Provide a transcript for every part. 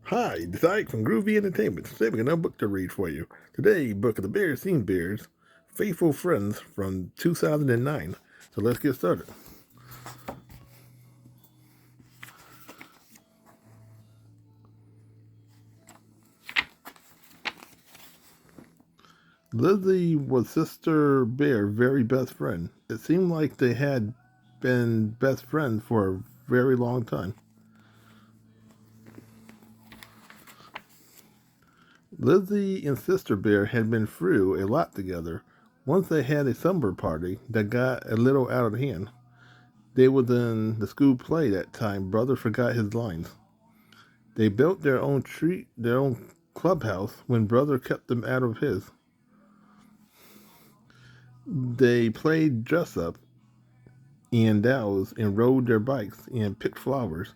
Hi, it's Ike from Groovy Entertainment, saving another book to read for you. Today, book of the Berenstain Bears, Faithful Friends from 2009. So let's get started. Lizzie was Sister Bear's very best friend. It seemed like they had been best friends for a very long time. Lizzie and Sister Bear had been through a lot together. Once they had a summer party that got a little out of hand. They was in the school play that time. Brother forgot his lines. They built their own clubhouse when Brother kept them out of his. They played dress up and dolls and rode their bikes and picked flowers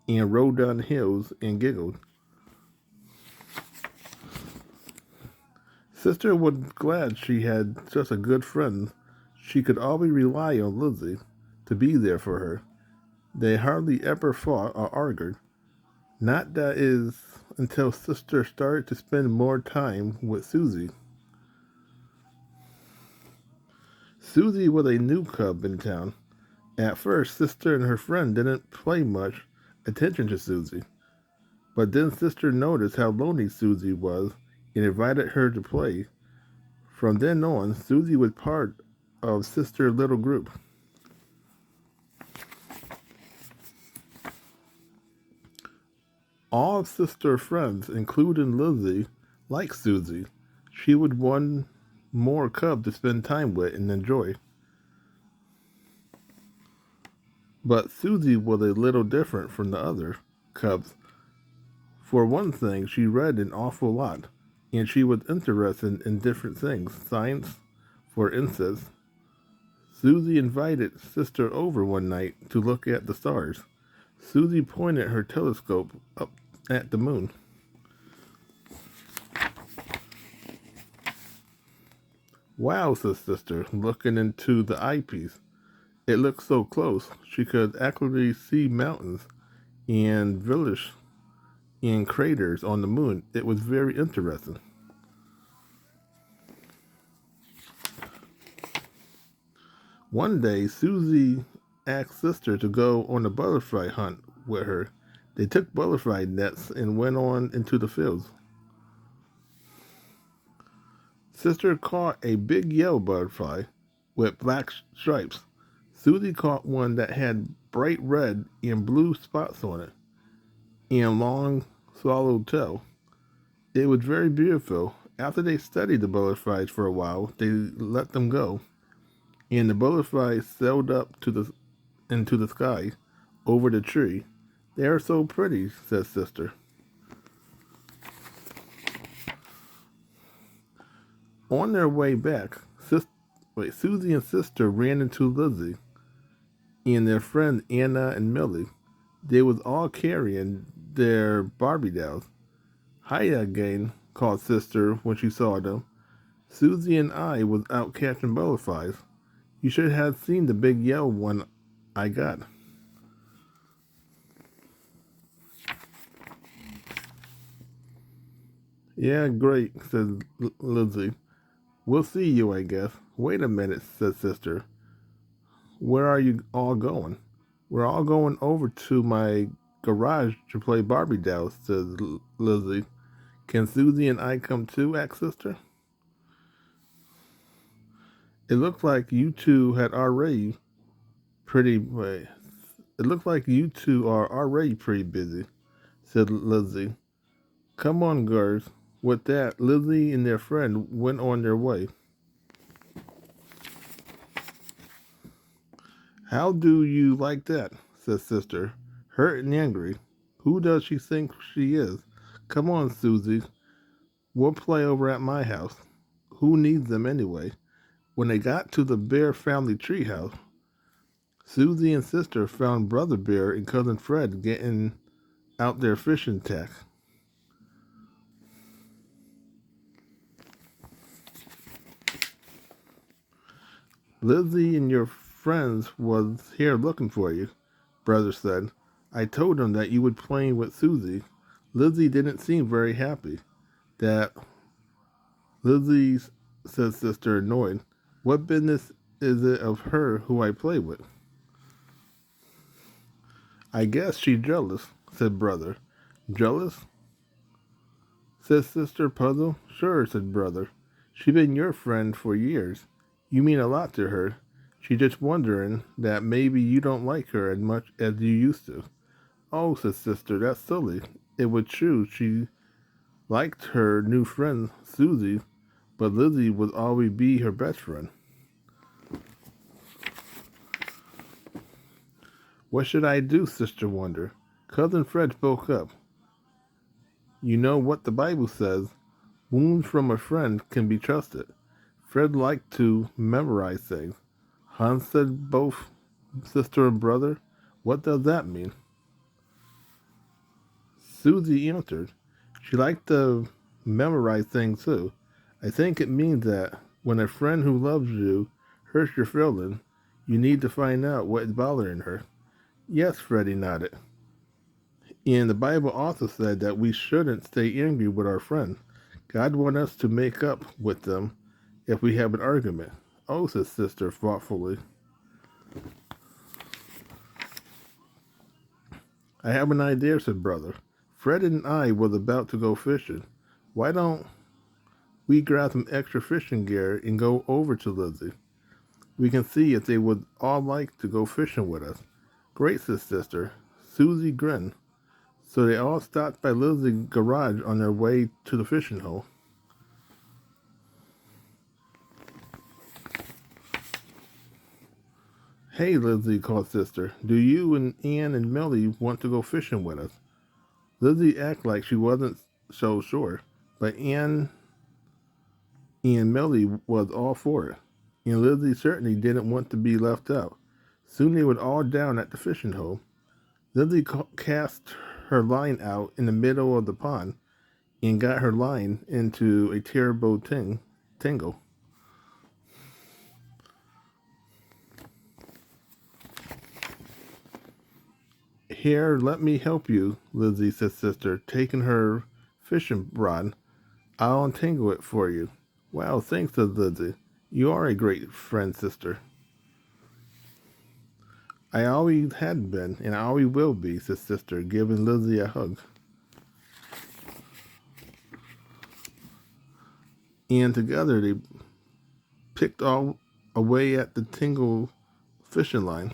and rode down hills and giggled. Sister was glad she had such a good friend. She could always rely on Lizzie to be there for her. They hardly ever fought or argued. Not that is until Sister started to spend more time with Susie. Susie was a new cub in town. At first, Sister and her friend didn't pay much attention to Susie, but then Sister noticed how lonely Susie was and invited her to play. From then on, Susie was part of Sister's little group. All of Sister's friends, including Lizzie, liked Susie. She was one more cub to spend time with and enjoy. But Susie was a little different from the other cubs. For one thing, she read an awful lot, and she was interested in different things. Science, for instance. Susie invited Sister over one night to look at the stars. Susie pointed her telescope up at the moon. Wow, said Sister, looking into the eyepiece. It looked so close. She could actually see mountains and villages and craters on the moon. It was very interesting. One day, Susie asked Sister to go on a butterfly hunt with her. They took butterfly nets and went on into the fields. Sister caught a big yellow butterfly with black stripes. Susie caught one that had bright red and blue spots on it and long swallowed tail. It was very beautiful. After they studied the butterflies for a while, they let them go, and the butterflies sailed up to the into the sky over the tree. They are so pretty, said Sister. On their way back, Susie and Sister ran into Lizzie and their friends Anna and Millie. They was all carrying their Barbie dolls. Hiya again, called Sister when she saw them. Susie and I was out catching butterflies. You should have seen the big yellow one I got. Yeah, great, said Lizzie. We'll see you, I guess. Wait a minute, said Sister. Where are you all going? We're all going over to my garage to play Barbie dolls, said Lizzie. Can Susie and I come too? Asked Sister. It looked like you two had already pretty. Wait, it looked like you two are already pretty busy, said Lizzie. Come on, girls. With that, Lizzie and their friend went on their way. How do you like that? Said Sister, hurt and angry. Who does she think she is? Come on, Susie. We'll play over at my house. Who needs them anyway? When they got to the Bear family treehouse, Susie and Sister found Brother Bear and Cousin Fred getting out their fishing tack. Lizzie and your friends was here looking for you, Brother said. I told them that you would playing with Susie. Lizzie didn't seem very happy. That Lizzie, said Sister, annoyed. What business is it of her who I play with? I guess she's jealous, said Brother. Jealous? Said Sister, puzzled. Sure, said Brother. She's been your friend for years. You mean a lot to her. She's just wondering that maybe you don't like her as much as you used to. Oh, said Sister, that's silly. It was true she liked her new friend, Susie, but Lizzie would always be her best friend. What should I do, Sister wondered. Cousin Fred spoke up. You know what the Bible says. Wounds from a friend can be trusted. Fred liked to memorize things. Hans, said both sister and brother. What does that mean? Susie answered. She liked to memorize things too. I think it means that when a friend who loves you hurts your feelings, you need to find out what is bothering her. Yes, Freddie nodded. And the Bible also said that we shouldn't stay angry with our friends. God wants us to make up with them if we have an argument. Oh, said Sister thoughtfully. I have an idea, said Brother. Fred and I was about to go fishing. Why don't we grab some extra fishing gear and go over to Lizzie? We can see if they would all like to go fishing with us. Great, said Sister. Susie grinned. So they all stopped by Lizzie's garage on their way to the fishing hole. Hey, Lizzie, called Sister. Do you and Ann and Millie want to go fishing with us? Lizzie acted like she wasn't so sure, but Ann and Millie was all for it, and Lizzie certainly didn't want to be left out. Soon they were all down at the fishing hole. Lizzie cast her line out in the middle of the pond and got her line into a terrible tangle. Here, let me help you, Lizzie, said Sister, taking her fishing rod. I'll untangle it for you. Wow, thanks, said Lizzie. You are a great friend, Sister. I always had been, and I always will be, said Sister, giving Lizzie a hug. And together they picked all away at the tangled fishing line.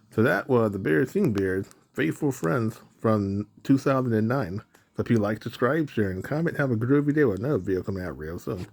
So that was the Berenstain Bears, Faithful Friends from 2009. So if you like, subscribe, share, and comment, have a groovy day with another video coming out real soon.